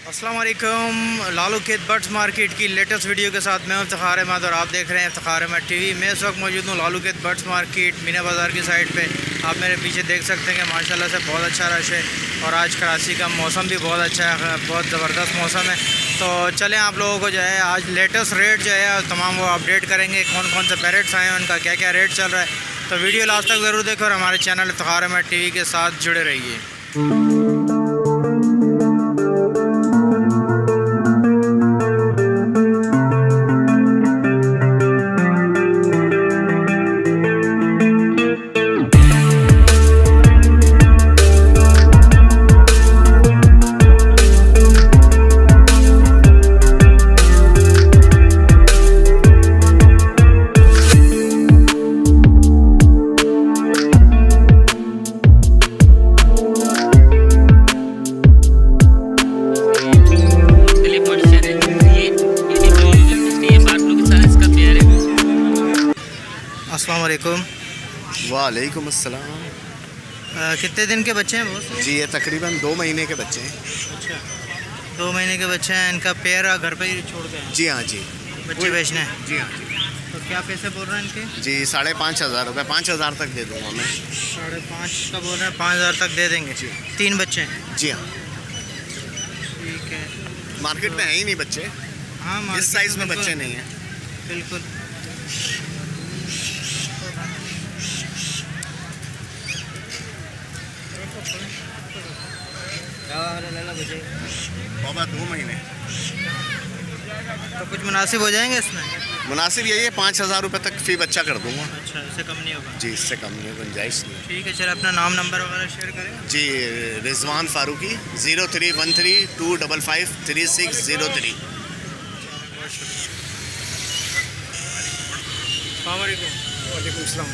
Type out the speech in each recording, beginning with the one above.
अस्सलाम वालेकुम। लालू खेत बर्ड्स मार्केट की लेटेस्ट वीडियो के साथ मैं इफ्तिखार अहमद और आप देख रहे हैं इफ्तिखार अहमद टीवी। मैं इस वक्त मौजूद हूँ लालू खेत बर्ड्स मार्केट मीना बाज़ार की साइड पे। आप मेरे पीछे देख सकते हैं कि माशाल्लाह से बहुत अच्छा रश है और आज कराची का मौसम भी बहुत अच्छा है, बहुत ज़बरदस्त मौसम है। तो चलें आप लोगों को जो है आज लेटेस्ट रेट जो है तमाम वो अपडेट करेंगे, कौन कौन से पैरेट्स आए हैं, उनका क्या क्या रेट चल रहा है। तो वीडियो लास्ट तक ज़रूर देखें और हमारे चैनल इफ्तिखार अहमद टीवी के साथ जुड़े रहिए। अस्सलाम वालेकुम। वालेकुम अस्सलाम। कितने दिन के बच्चे हैं बहुत? जी ये तकरीबन 2 महीने के बच्चे हैं। अच्छा, 2 महीने के बच्चे हैं। इनका पेयर घर पे ही छोड़ के हैं? जी हाँ जी। बच्चे बेचने हैं? जी हाँ जी। तो क्या पैसे बोल रहे हैं इनके? जी 5,500 रुपये, 5,000 तक दे दूँगा मैं। 5,500 का बोल रहे हैं, 5,000 तक दे देंगे। जी 3 बच्चे हैं? जी हाँ। ठीक है। मार्केट में है ही नहीं बच्चे, हाँ इस साइज़ में बच्चे नहीं हैं। बिल्कुल। बाबा 2 महीने। तो कुछ मुनासिब हो जाएंगे इसमें? मुनासिब यही है, 5,000 रुपये तक फ़ी बच्चा कर दूँगा। अच्छा, इससे कम नहीं होगा? जी इससे कम नहीं, गुंजाइश नहीं। ठीक है, चलो अपना नाम नंबर वगैरह शेयर करें। जी रिजवान फारूकी 0313255603। वालेकुम सलाम।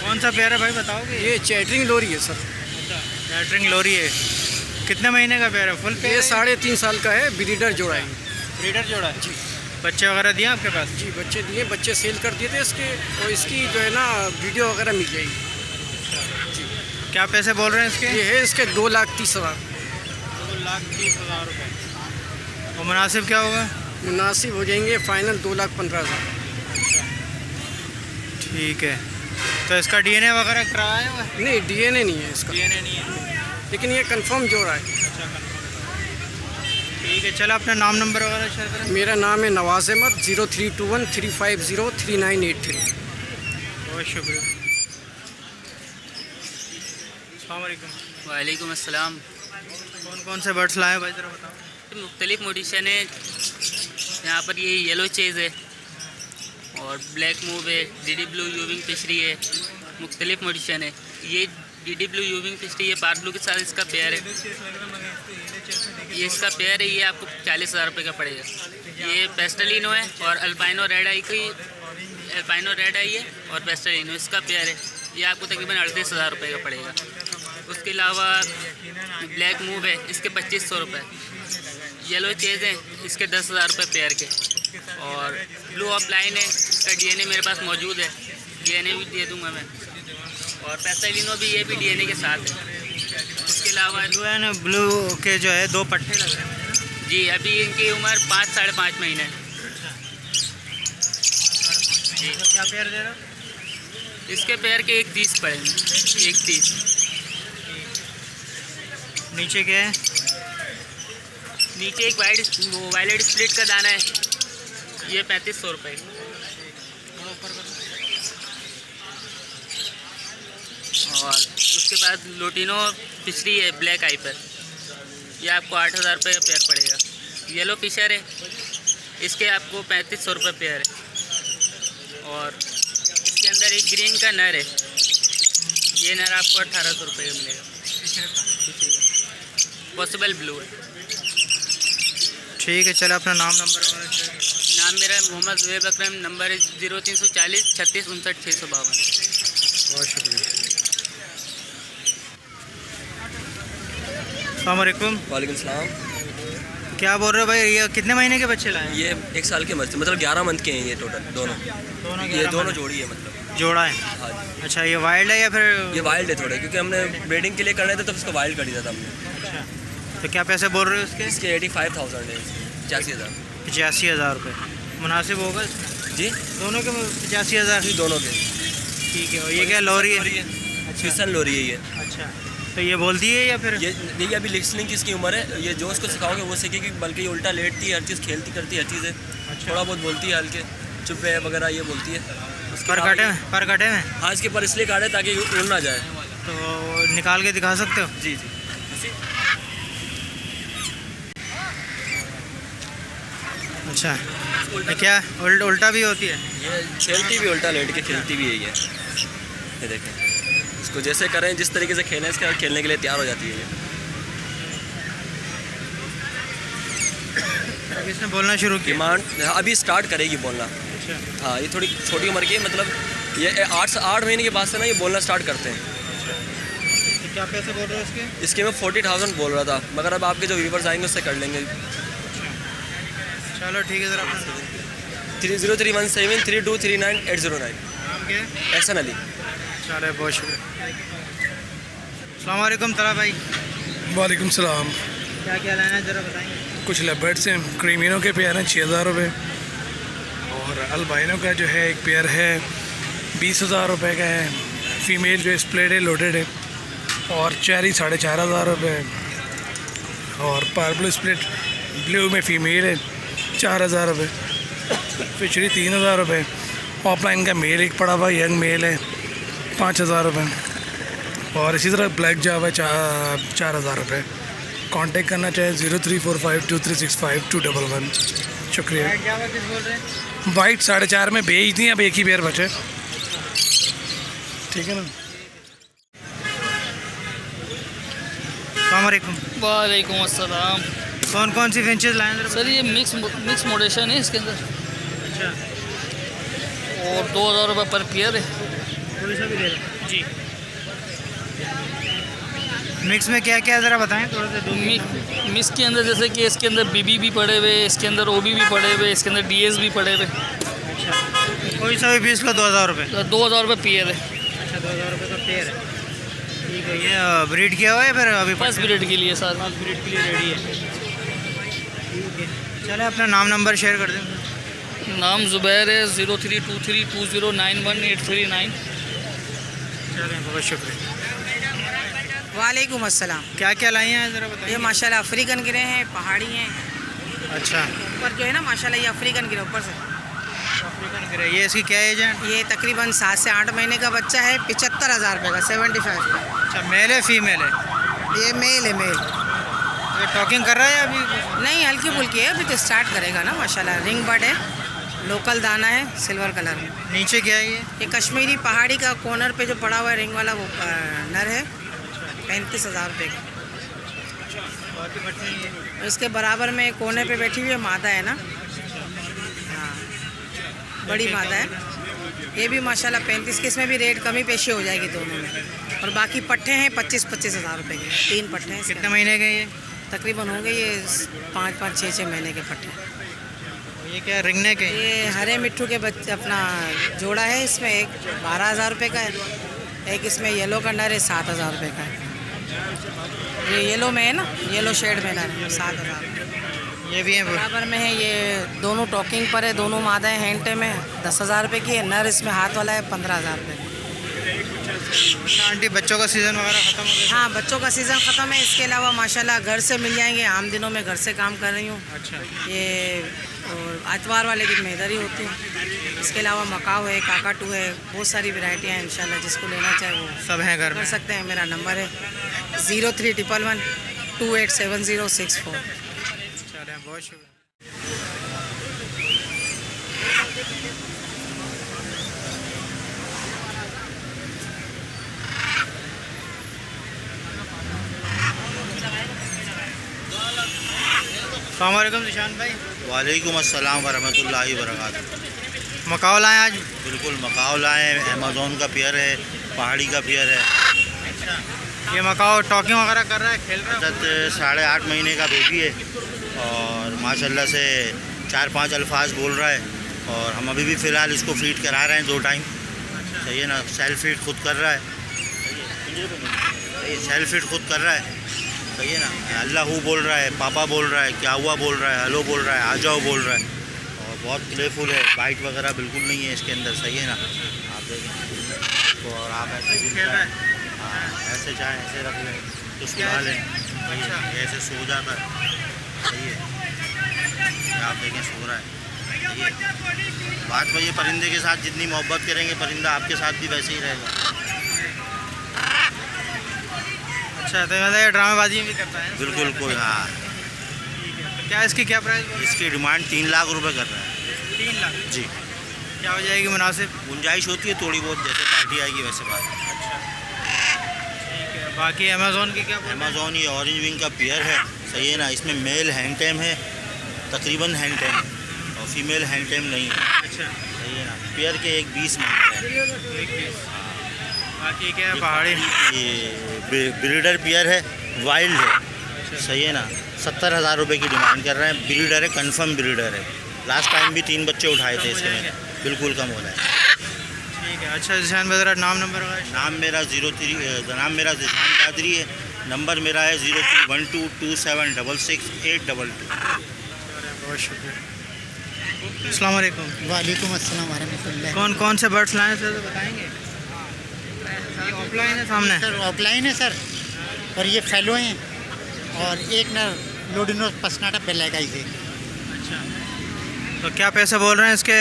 कौन सा पेयर है भाई बताओगे? ये चैटरिंग लोरी है सर। अच्छा, कैटरिंग लोरी है। कितने महीने का पेयर है? Full pair? ये 3.5 साल का है, ब्रीडर जोड़ा है। ब्रीडर जोड़ा है जी। बच्चे वगैरह दिए आपके पास? जी बच्चे दिए, बच्चे सेल कर दिए थे इसके, और इसकी जो है ना वीडियो वगैरह मिल जाएगी। जी। क्या पैसे बोल रहे हैं इसके? ये है इसके 2,30,000। 2,30,000 रुपये। और मुनासिब क्या होगा? मुनासिब हो जाएंगे फाइनल 2,15,000। ठीक है। तो इसका डीएनए वगैरह कराया हुआ है? नहीं डीएनए नहीं है इसका, डीएनए नहीं है। लेकिन ये कंफर्म जोड़ा है। अच्छा, ठीक है, चलो अपना नाम नंबर वगैरह शेयर करें। मेरा नाम है नवाज़ अहमद, 032135033983। बहुत शुक्रिया। अस्सलाम वालेकुम। वालेकुम अस्सलाम। कौन कौन से बर्ड्स लाए भाई ज़रा बताओ। मुख्तलिफ मोडिशन है यहाँ पर। ये येलो चेज़ है और ब्लैक मूव है, डीडी ब्लू यूविंग फिशरी है, मुख्तलिफ मोडिशन है। ये डीडी ब्लू यूविंग फिशरी है, पार ब्लू के साथ इसका पेयर है। ये इसका पेयर है, ये आपको 40,000 रुपये का पड़ेगा। ये पेस्टलिनो है और अल्पाइनो रेड आई है और पेस्टलिनो इसका पेयर है। ये आपको तकरीबन 38,000 रुपये का पड़ेगा। उसके अलावा ब्लैक मूव है, इसके 2,500 रुपये। येलो चेज़ है, इसके 10,000 रुपये पेयर के। और ब्लू ऑफलाइन है, इसका डीएनए मेरे पास मौजूद है, डीएनए भी दे दूंगा मैं। और पेस्टलिनो भी, ये भी डीएनए के साथ है। उसके अलावा ब्लू के जो है 2 पट्टे लगे हैं। जी अभी इनकी उम्र 5-5.5 महीने है। जी क्या पेयर दे रहे हो? इसके पेयर के 1,30 पड़ेंगे, 1,30। नीचे क्या है? नीचे एक वायलेट स्प्लिट का दाना है, ये 3,500 रुपये। और उसके बाद लोटिनो फिशरी है ब्लैक आई पर, ये आपको 8,000 रुपये का पेयर पड़ेगा। येलो फिशर है, इसके आपको 3,500 रुपये पेयर है। और इसके अंदर एक ग्रीन का नर है, ये नर आपको 1,800 रुपये का मिलेगा। पॉसिबल ब्लू है। ठीक है, चलो अपना नाम नंबर वगैरह। नाम मेरा मोहम्मद ज़ुबैर अकरम, नंबर है 0340 36 59 652। बहुत शुक्रिया। अस्सलाम वालेकुम। वालेकुम सलाम। क्या बोल रहे हो भाई, ये कितने महीने के बच्चे लाए? ये 1 साल के मस्त, मतलब 11 मंथ के हैं ये टोटल दोनों। ये दोनों जोड़ी है मतलब। जोड़ा है? हाँ जी। अच्छा, ये वाइल्ड है या फिर? ये वाइल्ड है थोड़ा, क्योंकि हमने ब्रीडिंग के लिए करना था तो इसको वाइल्ड कर दिया था हमने। अच्छा, तो क्या पैसे बोल रहे हो इसके? इसके 85,000 है, 85,000। 85,000 रुपये मुनासिब होगा इसमें? जी दोनों के 85,000? जी दोनों के। ठीक है। और ये क्या लोरी है? ट्यूशन लोरी है ये। अच्छा, तो ये बोलती है या फिर? ये देखिए अभी लिसनिंग की इसकी उम्र है, ये जो उसको सिखाओगे वो सीखेगी, बल्कि ये उल्टा लेटती है, हर चीज़ खेलती करती है, हर चीज़ है। थोड़ा बहुत बोलती है, हल्के चुप है वगैरह ये बोलती है। पर कटे में? हाँ इसके पर इसलिए काटे ताकि उड़ ना जाए। तो निकाल के दिखा सकते हो? जी जी। अच्छा, ये क्या उल्टा भी होती है? ये खेलती भी उल्टा लेट के खेलती भी है ये देखें, इसको जैसे करें जिस तरीके से खेलें इसके साथ खेलने के लिए तैयार हो जाती है ये। इसने बोलना शुरू किया? डिमांड अभी स्टार्ट करेगी बोलना। अच्छा, हाँ ये थोड़ी छोटी उम्र की है, मतलब ये 8 महीने के बाद से ना ये बोलना स्टार्ट करते हैं। तो क्या पैसे बोल रहे हो इसके? इसके मैं 40,000 बोल रहा था, मगर अब आपके जो व्यूवर्स आएंगे उससे कर लेंगे। चलो ठीक है, ज़रा अपना 303173239809। नाम क्या है? एहसन अली। चलो बहुत शुक्रिया। अस्सलाम वालेकुम तला भाई, वालेकुम सलाम। क्या क्या लाना है ज़रा बताएंगे? कुछ लेपर्ड्स हैं, क्रीमिनो के पेयर हैं 6,000 रुपये, और अल्बाइनो का जो है एक पेयर है 20,000 रुपये का है। फ़ीमेल जो स्प्लेड है, लोडेड है, और चेरी 4,500 रुपये, और पर्पल स्प्लिट ब्लू में फ़ीमेल है 4,000 रुपये, फिशरी 3,000 रुपये, ऑफलाइन का मेल एक पड़ा हुआ यंग मेल है 5,000 रुपये, और इसी तरह ब्लैक जावा है 4,000 रुपये। कांटेक्ट करना चाहे 03452365 शुक्रिया। जावा किस बोल रहे हैं? वाइट 4,500 में बेच दी, अब एक ही पेयर बचे, ठीक है ना। अस्सलाम वालेकुम। वालेकुम अस्सलाम। कौन कौन सी फिंचेस लाए हैं सर ये मिक्स मोडेशन है इसके अंदर, अच्छा, और 2,000 रुपये पर पेयर है। कोई सा भी ले लें। जी मिक्स में क्या क्या ज़रा बताएं थोड़ा सा। मिक्स के अंदर जैसे कि इसके अंदर बीबी भी पड़े हुए, इसके अंदर ओबी भी पड़े हुए, इसके अंदर डीएस भी पड़े हुए। अच्छा, कोई सा भी पीस लो 2,000 रुपये? 2,000 रुपये पेयर है। अच्छा, 2,000 रुपये का पेयर है। ठीक है, ये ब्रीड किया हुआ है फिर अभी? फर्स्ट ब्रीड के लिए सर। फर्स्ट ब्रीड के लिए रेडी है। ठीक है, चले अपना नाम नंबर शेयर कर दें। नाम ज़ुबैर है, 032320918339। चलें, बहुत शुक्रिया। वालेकुम अस्सलाम। क्या क्या लाई हैं ज़रा बताइए। ये माशाल्लाह अफ्रीकन गिरे हैं, पहाड़ी हैं। अच्छा, ऊपर जो है ना माशाल्लाह ये अफ्रीकन गिरे ऊपर से। अफ्रीकन गिरे। ये इसकी क्या एज है? ये तकरीबन 7 से 8 महीने का बच्चा है, 75,000 रुपये का, 75 का। अच्छा, मेल है फीमेल है? ये मेल है, मेल। ये टॉकिंग कर रहा है अभी? नहीं, हल्की फुल्की है, अभी तो स्टार्ट करेगा ना माशाल्लाह। रिंग बर्ड है, लोकल दाना है, सिल्वर कलर में। नीचे क्या है ये? ये कश्मीरी पहाड़ी का कॉर्नर पे जो पड़ा हुआ है रिंग वाला, वो नर है, 35,000 रुपये का। बाकी बच्चे ये इसके बराबर में कोने पे बैठी हुई है मादा है ना, हाँ बड़ी मादा है। ये भी माशाल्लाह 35 के, इसमें भी रेट कमी पेशी हो जाएगी दोनों में। और बाकी पट्टे हैं 25,000 रुपये के, 3 पट्टे हैं। कितने महीने के ये? तकरीबन होंगे ये 5-5, 6-6 महीने के पट्टे। ये क्या रिंगने के? ये हरे मिट्ठू के बच्चे अपना जोड़ा है, इसमें एक 12,000 रुपये का है, एक इसमें येलो का नर है 7,000 रुपये का है। ये येलो में है ना, येलो शेड में नर है 7,000। ये भी है? बराबर में है, ये दोनों टॉकिंग पर है, दोनों मादा है हैंटे में, 10,000 रुपये की है। नर इसमें हाथ वाला है 15,000 रुपये का। अच्छा आंटी, बच्चों का सीज़न वगैरह ख़त्म हो गया? हाँ, बच्चों का सीज़न ख़त्म है। इसके अलावा माशाल्लाह घर से मिल जाएंगे, आम दिनों में घर से काम कर रही हूँ। अच्छा, ये और आतवार वाले दिन मैं इधर ही होती हूँ। इसके अलावा मकाऊ है, काकाटू है, बहुत सारी वैरायटियाँ हैं। इंशाल्लाह जिसको लेना चाहे वो सब हैं घर कर में? सकते हैं। मेरा नंबर है 0311287064। चलें, बहुत शुक्रिया। अस्सलाम वालेकुम निशान भाई। वालेकुम अस्सलाम वरहमतुल्लाहि वबरकातुहू। मकाओ लाए आज? बिल्कुल मकाओ लाए, अमेज़ॉन का पेयर है, पहाड़ी का पेयर है। ये मकाओ टॉकिंग वगैरह कर रहा है, खेल रहा है? 8.5 महीने का बेबी है, और माशाल्लाह से 4-5 अल्फाज बोल रहा है। और हम अभी भी फ़िलहाल इसको फीड करा रहे हैं 2 टाइम। सही है ना, सेल्फ फीड खुद कर रहा है, सेल्फ फीड खुद कर रहा है। सही है ना। अल्लाह बोल रहा है, पापा बोल रहा है, क्या हुआ बोल रहा है, हेलो बोल रहा है, आ जाओ बोल रहा है, और बहुत प्लेफुल है। बाइट वगैरह बिल्कुल नहीं है इसके अंदर, सही है ना। आप देखें तो, और आप ऐसे भी हाँ, ऐसे चाहे ऐसे रख लें तो सुना लें, सही है। ऐसे सो जाता है, सही है। आप देखें सो रहा है, सही है। बात वही है, परिंदे के साथ जितनी मोहब्बत करेंगे परिंदा आपके साथ भी वैसे ही रहेगा। अच्छा, तो मतलब ये ड्रामेबाजी भी करता है? बिल्कुल कोई, हाँ। तो क्या इसकी क्या प्राइस? इसकी डिमांड 3 लाख रुपए कर रहा है। 3 लाख? जी। क्या हो जाएगी मुनासिब? गुंजाइश होती है थोड़ी बहुत, जैसे पार्टी आएगी वैसे बात। ठीक है। बाकी अमेज़ोन की क्या? अमेज़ोन ये ऑरेंज विंग का पेयर है, सही है ना। इसमें मेल हैंड टाइम है, तकरीबन हैंड टाइम, और फीमेल हैंड टाइम नहीं है। अच्छा, सही है ना। पेयर के 1.20 मांग रहे हैं। बाकी क्या है? पहाड़ी ये ब्रीडर पेयर है, वाइल्ड है, सही है ना। 70,000 रुपये की डिमांड कर रहे हैं। ब्रीडर है, कंफर्म ब्रीडर है। लास्ट टाइम भी 3 बच्चे उठाए थे इसके में, बिल्कुल कम हो रहा है। ठीक है। अच्छा जिशान मेरा नाम नंबर वगैरह? नाम मेरा जिशान कादरी है। नंबर मेरा है 031227668822। बहुत शुक्रिया। अस्सलाम वालेकुम। वालेकुम अस्सलाम वरहमतुल्लाह। कौन कौन से बर्ड्स लाए सर, तो बताएंगे? ऑफलाइन है सामने? सर ऑफलाइन है सर, और ये फैलो हैं, और एक नर लोडिनो पसनाटा बेलेगाई से। अच्छा, तो क्या पैसे बोल रहे हैं इसके?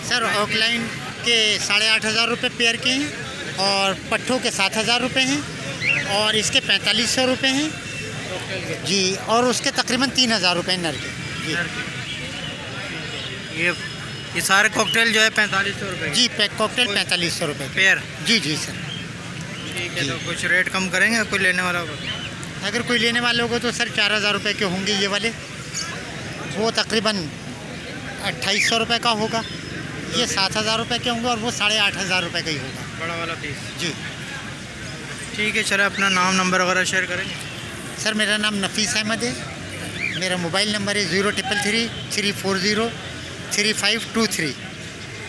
सर ऑफलाइन के 8,500 रुपये पेयर के हैं, और पट्ठों के 7,000 रुपये हैं, और इसके 4,500 रुपये हैं जी, और उसके तकरीबन 3,000 रुपये नर के जी। ये सारे कॉकटेल जो है 4,500 रुपये जी, पैक कॉकटेल 4,500 रुपये पेयर? जी जी सर। ठीक है। तो कुछ रेट कम करेंगे कोई लेने वाला होगा? अगर कोई लेने वाले होगा तो सर 4,000 रुपये के होंगे ये वाले, वो तकरीबन 2,800 रुपये का होगा। ये 7,000 रुपये के होंगे, और वो 8,500 रुपये का ही होगा, बड़ा वाला पीस। जी, जी। ठीक है। चलो अपना नाम नंबर वगैरह शेयर करेंगे? सर मेरा नाम नफ़ीस अहमद है। मेरा मोबाइल नंबर है 0333-340-3523।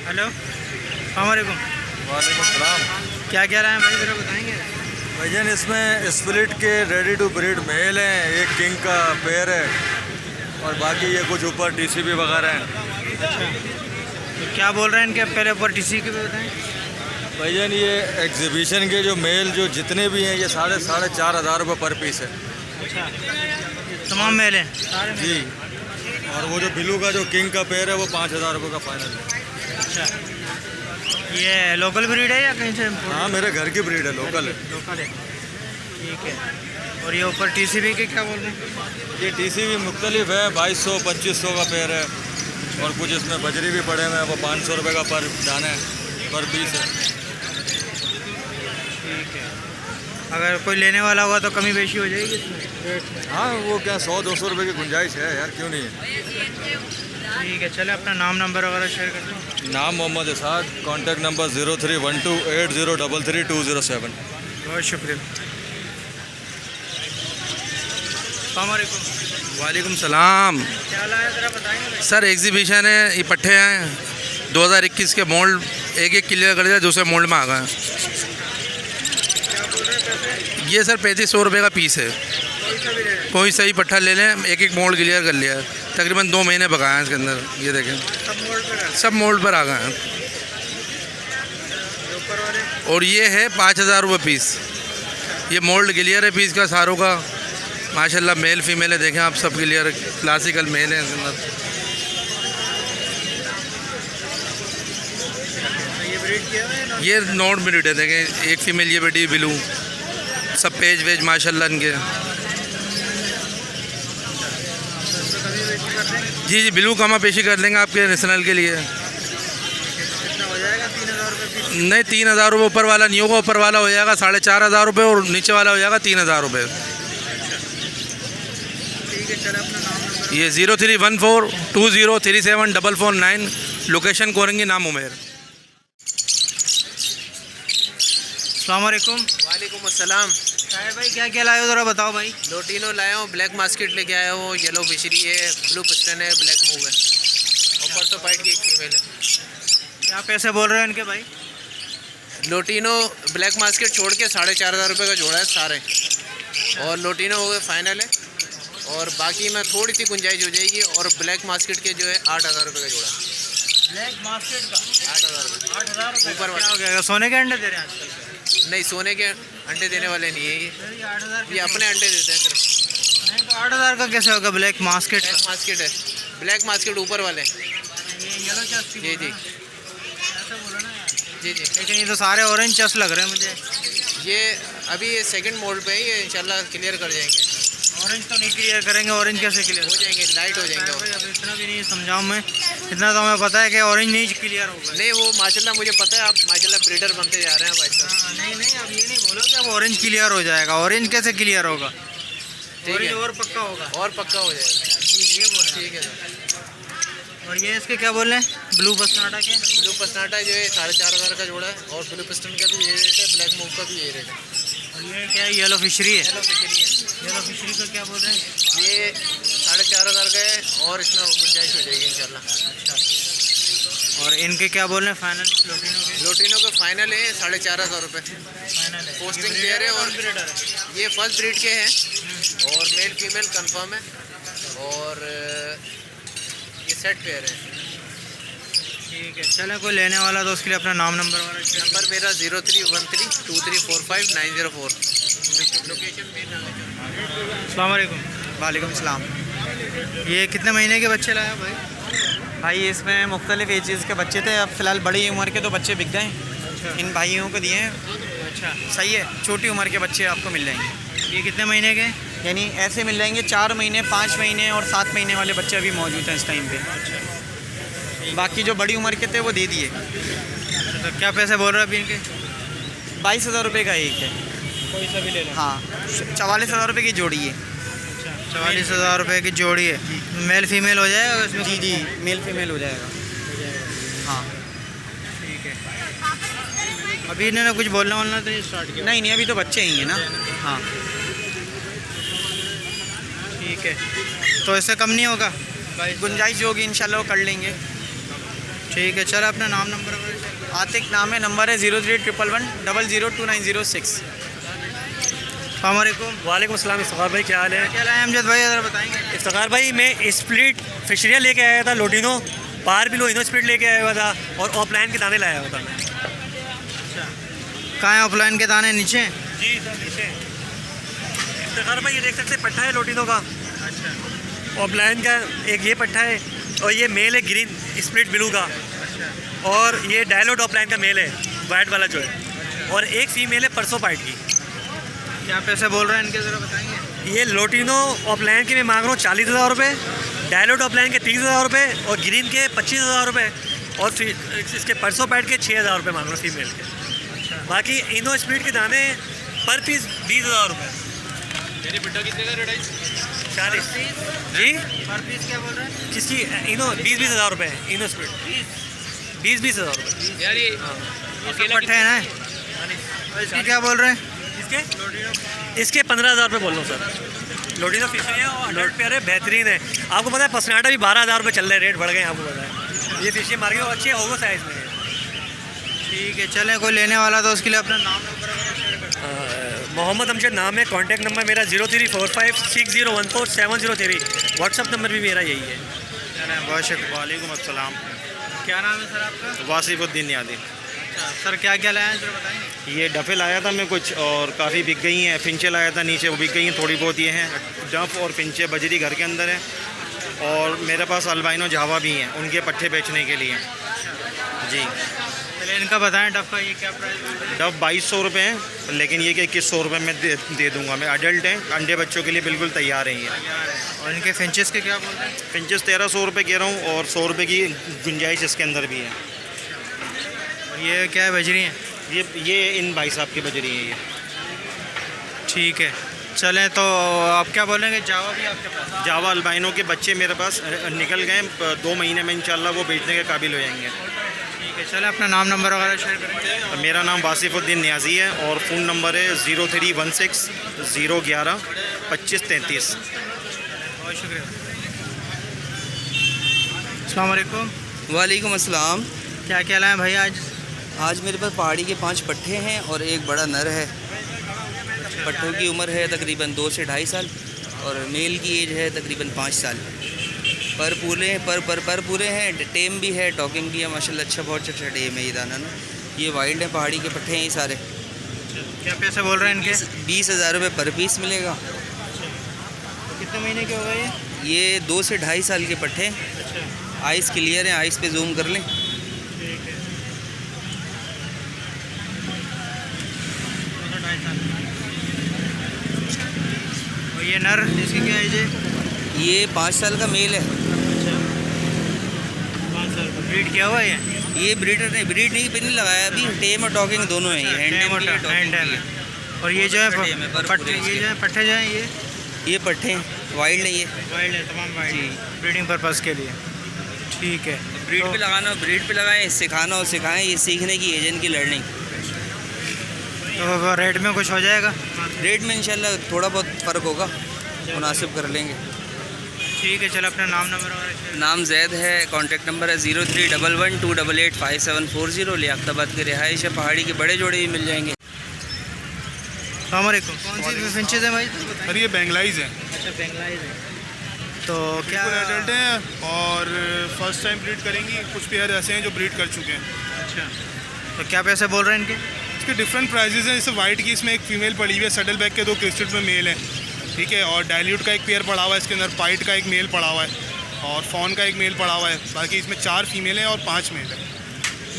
हेलो, अस्सलाम वालेकुम। वालेकुम सलाम। क्या क्या रहे हैं भाई, ज़रा बताएंगे? भैया इसमें स्प्लिट के रेडी टू ब्रीड मेल हैं, एक किंग का पेयर है, और बाकी ये कुछ ऊपर टीसीबी वगैरह हैं। अच्छा, तो क्या बोल रहे हैं इनके? पहले ऊपर टीसी के भी बताएं। भैया ये एग्जीबिशन के जो मेल जो जितने भी हैं, ये 4,500 रुपये पर पीस है। अच्छा, तमाम मेल हैं सारे? जी, और वो जो ब्लू का जो किंग का पेयर है वो 5,000 रुपये का फाइनल है। अच्छा, ये लोकल ब्रीड है या कहीं से? हाँ, मेरे घर की ब्रीड है, लोकल है। लोकल है, ठीक है। और ये ऊपर टीसीबी के क्या बोल रहे हैं? ये टीसीबी मुख्तलिफ है, 2,200-2,500 का पेयर है, और कुछ इसमें बजरी भी पड़े हुए हैं, वो 500 रुपये का पर दाना है, पर पीस है। ठीक है। अगर कोई लेने वाला होगा तो कमी बेशी हो जाएगी इसमें रेट में? हाँ, वो क्या 100-200 रुपये की गुंजाइश है यार, क्यों नहीं है। ठीक है। चले अपना नाम नंबर वगैरह शेयर कर दो? नाम मोहम्मद इसाद, कॉन्टैक्ट नंबर 03128033-207। बहुत शुक्रिया। अस्सलाम वालेकुम। वालेकुम सलाम। क्या लाया ज़रा बताएंगे भाई? सर एग्जीबिशन है, ये पट्टे हैं 2021 के मोल्ड, एक क्लियर कर दिया, दूसरे मोल्ड में आ गए हैं। ये सर 3,500 रुपये का पीस है। कोई सही पट्टा ले लें, एक मोल्ड क्लियर कर लिया है, तकरीबन 2 महीने पकाए हैं इसके अंदर। ये देखें सब मोल्ड पर आ गए हैं। और ये है 5,000 रुपये पीस। ये मोल्ड क्लियर है पीस का सारों का, माशाल्लाह मेल फीमेल है, देखें आप सब क्लियर क्लासिकल मेल है इसके अंदर। ये नॉट ब्रीड है, देखें एक फीमेल ये बेटी ब्लू, सब पेज वेज माशाल्लाह इनके। जी जी, ब्लू कमा पेशी कर देंगे आपके नेशनल के लिए। नहीं 3,000 रुपये ऊपर वाला नहीं होगा, ऊपर वाला हो जाएगा 4,500 रुपये, और नीचे वाला हो जाएगा 3,000 रुपये। ये 031420374449, लोकेशन कोरंगी, नाम उमेर। अस्सलाम वालेकुम। वालेकुम अस्सलाम। भाई क्या क्या लाए हो ज़रा बताओ भाई? लोटिनो लाया हूँ, ब्लैक मास्केट लेके आया हूँ, येलो फिशरी है, ब्लू पिस्टन है, ब्लैक मूव है, और परसों फाइट की एक फीमेल है। क्या पैसे बोल रहे हैं इनके भाई? लोटिनो ब्लैक मास्केट छोड़ के 4,500 रुपये का जोड़ा है सारे। और लोटिनो हो गए फाइनल है, और बाकी में थोड़ी सी गुंजाइश हो जाएगी। और ब्लैक मास्केट के जो है 8,000 रुपये का जोड़ा। ब्लैक मास्केट का 8,000 रुपये 8,000 रुपये ऊपर क्या हो गया? सोने के अंडे दे रहे हैं आजकल? नहीं, सोने के अंडे देने वाले नहीं है ये 8,000 ये अपने अंडे देते हैं सिर्फ। नहीं तो 8,000 का कैसे होगा ब्लैक मास्केट? ब्लैक मास्केट है, ब्लैक मास्केट ऊपर वाले। येलो चेस्ट जी जी जी जी। लेकिन ये तो सारे ऑरेंज चेस्ट लग रहे हैं मुझे। ये अभी ये सेकंड मोड पे है, ये इंशाल्लाह क्लियर कर जाएंगे। ऑरेंज तो नहीं क्लियर करेंगे, ऑरेंज कैसे क्लियर हो जाएंगे, लाइट हो जाएंगे। भाई अब इतना भी नहीं समझाऊँ मैं, इतना तो हमें पता है कि ऑरेंज नहीं क्लियर होगा। नहीं वो माशाल्लाह मुझे पता है, आप माशाल्लाह ब्रीडर बनते जा रहे हैं भाई साहब। हाँ, नहीं नहीं अब ये नहीं बोलो कि अब ऑरेंज क्लियर हो जाएगा। ऑरेंज कैसे क्लियर होगा? ठीक ऑरेंज है, और पक्का होगा। और पक्का हो जाएगा। ये बोल रहे ठीक है सर। हैं। और ये इसके क्या बोल रहे हैं? ब्लू पसनाटा के ब्लू पसनाटा जो है 4,500 का जोड़ा है, और ब्लू पिस्टन का भी ये रेट है, ब्लैक मूव का भी ये रेट है। और ये क्या है? येलो फिशरी है। येलो फिशरी है, येलो फिशरी का क्या बोल रहे हैं? ये 4,500 का है, और इसमें गुंजाइश हो जाएगी इंशाल्लाह। और इनके क्या बोल रहे हैं फाइनल? लोटिनो का फाइनल है 4,500 रुपये फाइनल है। पोस्टिंग पेयर है, और ये फर्स्ट ब्रीड के हैं, और मेल फीमेल कंफर्म है, और ये सेट पेयर है। ठीक है, चले कोई लेने वाला तो उसके लिए अपना नाम नंबर वाला नंबर मेरा 03132345 904। लोकेशन मेरा। अस्सलाम वालेकुम। वालेकुम सलाम। ये कितने महीने के बच्चे लाया भाई? भाई इसमें मुख्तलिफ एजेस के बच्चे थे, अब फ़िलहाल बड़ी उम्र के तो बच्चे बिक गए। इन भाइयों को दिए हैं। अच्छा, सही है, छोटी उम्र के बच्चे आपको मिल जाएंगे। ये कितने महीने के? यानी ऐसे मिल जाएंगे 4 महीने, 5 महीने और 7 महीने वाले बच्चे अभी मौजूद हैं इस टाइम पे। बाकी जो बड़ी उम्र के थे वो दे दिए। तो क्या पैसे बोल रहे हैं अभी इनके? 22,000 रुपये का एक है। कोई सा भी ले लो। हाँ, 44,000 रुपये की जोड़ी है। 44,000 रुपये की जोड़ी है। मेल फीमेल हो जाएगा उसमें? जी जी, मेल फीमेल हो जाएगा। हाँ ठीक है। अभी इन्होंने कुछ बोलना वोलना तो नहीं स्टार्ट किया? नहीं, अभी तो बच्चे ही हैं ना। हाँ ठीक है, तो इससे कम नहीं होगा? गुंजाइश जो होगी इंशाल्लाह वो कर लेंगे। ठीक है, चलो अपना नाम नंबर। आतिक नाम है, नंबर है 031110029006। अस्सलामुअलैकुम। वालेकुम अस्सलाम। इफ्तिखार भाई क्या हाल है? क्या लाए अमजद भाई, ज़रा बताएंगे। इफ्तिखार भाई मैं स्प्लिट फिशरिया लेके आया था, लोटिनो पार भी लोइनो स्प्लिट लेके आया हुआ था, और ऑफलाइन के दाने लाया हुआ था मैं। अच्छा, कहाँ है ऑफलाइन के दाने? नीचे? जी सर नीचे। इफ्तिखार भाई ये देख सकते हैं, पट्टा है लोटिनो का। अच्छा, ऑफलाइन का एक ये पट्टा है, और ये मेल है ग्रीन स्प्लिट ब्लू का, और ये डायलोट ऑफलाइन का मेल है वाइट वाला जो है, और एक फीमेल है परसों पाइट की। क्या पैसे बोल रहे हैं इनके, ज़रा बताएंगे। ये लोटिनो ऑफलाइन के मैं मांग रहा हूँ 40,000 रुपये, डायलोट ऑफलाइन के 30,000 रुपये, और ग्रीन के 25,000 रुपये, और इसके परसों पैड के 6,000 रुपये मांग रहा हूँ फीमेल के। बाकी इनो स्प्लिट के दाने पर पीस 20,000 रुपये। मेरी बिट्टा कितने का रेट है? 40 जी। पर पीस क्या बोल रहे हैं? किसकी? इनो 20,000 रुपये है, इनो स्प्लिट 20,000 रुपये। यार ये पट्टे हैं ना? इसकी क्या बोल रहे हैं? इसके 15,000 रुपये बोल रहा हूँ सर। लोटिनो फिशरी है और अडल्ट पेयर है, बेहतरीन है। आपको पता है पसनाटा भी 12,000 रुपये चल रहे हैं, रेट बढ़ गए हैं आपको पता है। ये फिशरी मार्केट अच्छे होगा साइज़ में। ठीक है, चलें कोई लेने वाला तो उसके लिए अपना नाम नंबर मोहम्मद अमजद नाम है, कॉन्टैक्ट नंबर मेरा 0345601470 व्हाट्सअप नंबर भी मेरा यही है। बहुत शुक्रिया। वालेकुम अस्सलाम। क्या नाम है सर आपका? वासिफुद्दीन यादी। सर क्या क्या लाया है जरा बताएंगे। ये डफे लाया था मैं कुछ, और काफ़ी बिक गई हैं। फिंचे लाया था नीचे, वो बिक गई हैं थोड़ी बहुत। ये हैं डफ और फिंचे बजरी घर के अंदर है, और मेरे पास अल्बाइनो जावा भी हैं, उनके पट्टे बेचने के लिए जी। पहले इनका बताएं, डफ का ये क्या प्राइस है? डफ 2200 रुपये है, लेकिन ये कि 2100 रुपये में दे दूँगा मैं। अडल्ट हैं, अंडे बच्चों के लिए बिल्कुल तैयार हैं ये। और इनके फिंचेस के क्या बोल रहे हैं? फिंचेस 1300 रुपये कह रहा हूँ, और 100 रुपये की गुंजाइश इसके अंदर भी है। और ये क्या है, बजरी हैं? ये इन भाई साहब की बजरी है ये। ठीक है, चलें तो आप क्या बोलेंगे? जावा भी आपके पास? जावा अल्बाइनो के बच्चे मेरे पास निकल गए, 2 महीने में इंशाल्लाह वो बेचने के काबिल हो जाएंगे। ठीक है, चलें अपना नाम नंबर वगैरह शेयर करेंगे। मेरा नाम वासिफुद्दीन न्याजी है, और फ़ोन नंबर है 0316 011 2533। बहुत शुक्रिया। अस्सलाम वालेकुम। वालेकुम अस्सलाम। क्या क्या लाए भाई आज? आज मेरे पास पहाड़ी के 5 पट्ठे हैं और एक बड़ा नर है। अच्छा, पट्ठों की उम्र है तकरीबन 2 से 2.5 साल और मेल की एज है तकरीबन 5 साल। पर पूरे हैं, टेम भी है, टॉकिंग भी है माशाल्लाह। अच्छा, बहुत अच्छा टेम है ये दाना ना। ये वाइल्ड है, पहाड़ी के पट्ठे हैं ये सारे। क्या पैसे बोल रहे हैं इनके? 20,000 रुपये पर पीस मिलेगा। तो कितने महीने के हो गए ये 2 से 2.5 साल के पट्ठे हैं। आइस क्लियर है, आइस पे जूम कर लें। और ये नर, इसकी क्या एज है? ये 5 साल का मेल है। 5 साल का। ब्रीड क्या हुआ है ये? ब्रीड नहीं पे नहीं लगाया अभी। टेम और टॉकिंग दोनों हैं। हैंड है। और ये जो है पट्ठे, ये जो है पट्ठे जो हैं ये पट्ठे हैं, वाइल्ड है। ये वाइल्ड है, तमाम वाइल्ड, ब्रीडिंग पर्पस के लिए। ठीक है। ब्रीड पे लगाना, ब्रीड पे लगाएं, सिखाना और सिखाएं। ये सीखने की एजेंट की लर्निंग। तो रेट में कुछ हो जाएगा? रेट में इंशाल्लाह थोड़ा बहुत फ़र्क होगा, मुनासिब कर लेंगे। ठीक है, चलो अपना नाम नंबर। नाम जैद है, कांटेक्ट नंबर है 0311288740। लियाकताबाद की रिहाइश है, पहाड़ी के बड़े जोड़े भी मिल जाएंगे। अस्सलामुअलैकुम। कौन सी फिंचेज है भाई? सर ये बेंगलाइज है। अच्छा, बेंगलाइज है। तो क्या एडल्ट हैं और फर्स्ट टाइम ब्रीड करेंगी। कुछ पेयर ऐसे हैं जो ब्रीड कर चुके हैं। अच्छा, तो क्या पैसे बोल रहे हैं इनके? इसके डिफरेंट प्राइजेज हैं। जैसे वाइट की इसमें एक फीमेल पड़ी हुई है, सडल बैक के 2 क्रिस्टेड में मेल है, ठीक है। और डायल्यूट का एक पेयर पड़ा हुआ है इसके अंदर, पाइट का एक मेल पड़ा हुआ है और फॉन का एक मेल पड़ा हुआ है। बाकी इसमें 4 फीमेल हैं और 5 मेल है।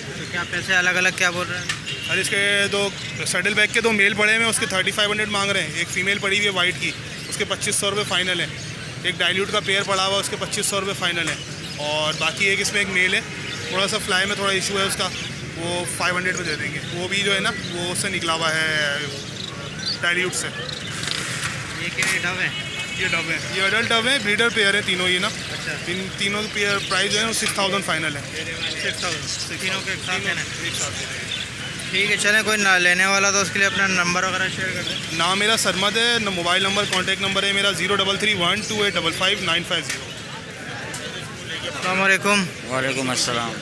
तो क्या पैसे अलग अलग क्या बोल रहे हैं? और इसके 2 सडल बैक के 2 मेल पड़े हुए हैं, उसके 3500 मांग रहे हैं। एक फीमेल पड़ी हुई है वाइट की, उसके 2500 रुपये फ़ाइनल है। एक डायल्यूट का पेयर पड़ा हुआ है, उसके 2500 रुपये फ़ाइनल है। और बाकी एक इसमें एक मेल है, थोड़ा सा फ्लाई में थोड़ा इशू है उसका, वो 500 पे दे देंगे। वो भी जो है ना वो उससे निकला हुआ है डायल्यूट से। ये क्या डब है? ये डब है, ये अडल्ट डब है, ब्रीडर पेयर है तीनों ये ना। अच्छा। इन तीनों के पेयर प्राइस जो है वो 6000 फाइनल है। 6000 तीनों के एक साथ है ना? ठीक है, चलें। कोई ना लेने वाला तो उसके लिए अपना नंबर वगैरह शेयर कर दें। नाम मेरा सरमद है, मोबाइल नंबर कॉन्टैक्ट नंबर है मेरा 0331285550। अस्सलाम वालेकुम। वालेकुम अस्सलाम।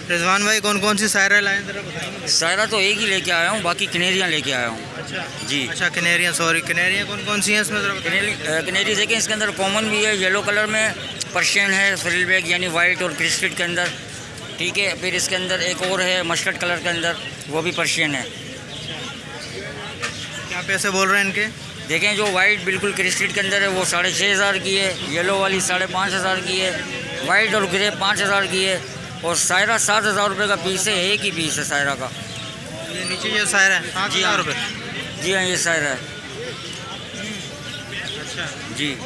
रिजवान भाई, कौन कौन सी सायरा लाएँ ज़रा बताएंगे? सायरा तो एक ही लेके आया हूँ, बाकी कनेरियाँ लेके आया हूँ। अच्छा जी। अच्छा, कनेरियाँ, सॉरी, कनेरियाँ कौन कौन सी हैं इसमें ज़रा बताएंगे? कनेरी देखें, इसके अंदर कॉमन भी है, येलो कलर में, पर्शियन है, फ्रिल बैग यानी वाइट और क्रिस्टेड के अंदर, ठीक है। फिर इसके अंदर एक और है मस्टर्ड कलर के अंदर, वो भी पर्शियन है। क्या पैसे बोल रहे हैं इनके? देखें, जो वाइट बिल्कुल क्रिस्टेड के अंदर है वो 6500 की है, येलो वाली 5500 की है, वाइट और ग्रे 5000 की है, और सायरा 7000 रुपये का पीस है। एक ही पीस है सायरा का। ये नीचे जो सायरा है 7000 रुपये? जी हाँ, ये सायरा है। अच्छा जी।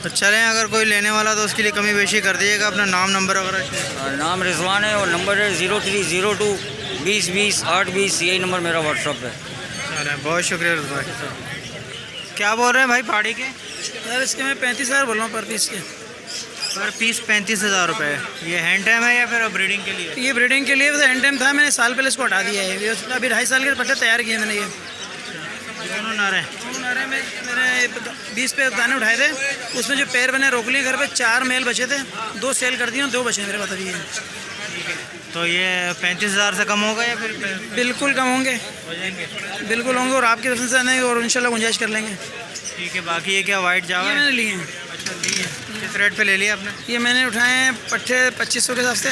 तो चलें, अगर कोई लेने वाला तो उसके लिए कमी बेशी कर दीजिएगा। अपना नाम नंबर वगैरह? नाम रिजवान है और नंबर है 0302 20 20 820। यही नंबर मेरा व्हाट्सअप है। चलें, बहुत शुक्रिया रिजवान। क्या बोल रहे हैं भाई पहाड़ी के? सर इसके मैं 35,000 बोल रहा हूँ पर पीस के। पर पीस 35,000 रुपये। ये हैंड टाइम है या फिर ब्रीडिंग के लिए? ये ब्रीडिंग के लिए हैंड टाइम था, मैंने साल पहले इसको हटा दिया है। ये अभी 2.5 साल के पट्टे तैयार किए मैंने। ये दोनों नारे? दोनों नारे में मैंने 20 पे दाने उठाए थे, उसमें जो पैर बने रोक लिए घर पे। 4 मेल बचे थे, 2 सेल कर दिए, 2 बचे मेरे पास अभी। तो ये 35,000 से कम होगा या फिर? बिल्कुल कम होंगे, हो जाएंगे, बिल्कुल होंगे। और आपकी तरफ से नहीं, और इंशाल्लाह गुंजाइश कर लेंगे। ठीक है। बाकी ये क्या वाइट जावा है? मैंने लिए हैं। अच्छा, लिए हैं। किस रेट पे ले लिया आपने? ये मैंने उठाए हैं पट्टे 2500 के हिसाब से,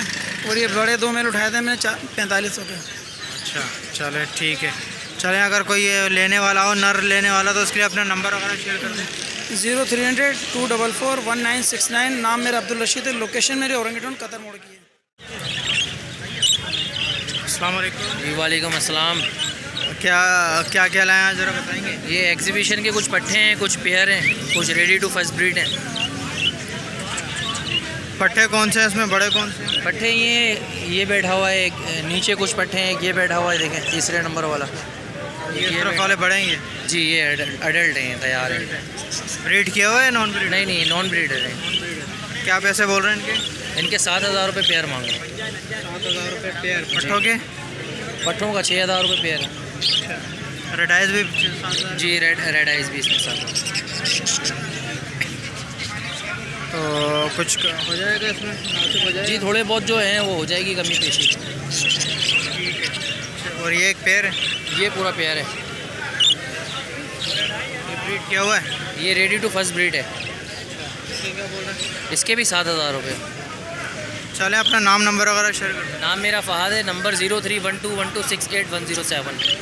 और ये बड़े 2 मेल उठाए थे मैंने 4500 के। अच्छा, चले ठीक है। चलें, अगर कोई ये लेने वाला हो, नर लेने वाला, तो उसके लिए अपना नंबर वगैरह शेयर कर दें। 0300 244 1969। नाम मेरा अब्दुल रशीद है, लोकेशन मेरे औरंगेटन कतर मोड़ की है। अस्सलाम वालेकुम। जी वालेकुम अस्सलाम। क्या क्या क्या लाए हैं ज़रा बताएंगे? ये एग्जीबिशन के कुछ पट्ठे हैं, कुछ पेयर हैं, कुछ रेडी टू फर्स्ट ब्रीड हैं। पट्ठे कौन से हैं इसमें, बड़े कौन से? पट्ठे ये बैठा हुआ है, एक नीचे कुछ पट्ठे हैं, एक ये बैठा हुआ है, देखें 3रे नंबर वाला। ये तरफ वाले बड़े हैं ये? जी, ये अडल्ट हैं, तैयार हैं। ब्रीड किया हुआ है नॉन ब्रीड? नहीं, नॉन ब्रीडर है। क्या पैसे बोल रहे हैं इनके? इनके 7000 रुपये पेयर मांग रहे हैं। 7000 रुपये पेयर। पट्ठों के? पट्ठों का 6000 रुपये पेयर है। रेड आइज भी? जी, रेड आइज भी इसमें साथ। तो कुछ हो जाएगा इसमें, मुनासिब हो जाएगा? जी, थोड़े बहुत जो हैं वो हो जाएगी कमी पेशी। ठीक है। और ये एक पेयर है? ये पूरा पेयर है। ब्रीड किया हुआ है? ये रेडी टू फर्स्ट ब्रीड है। इसके भी 7,000 रुपये। चले अपना नाम नंबर वगैरह शेयर कर दें। नाम मेरा फ़हाद है, नंबर 031212681007।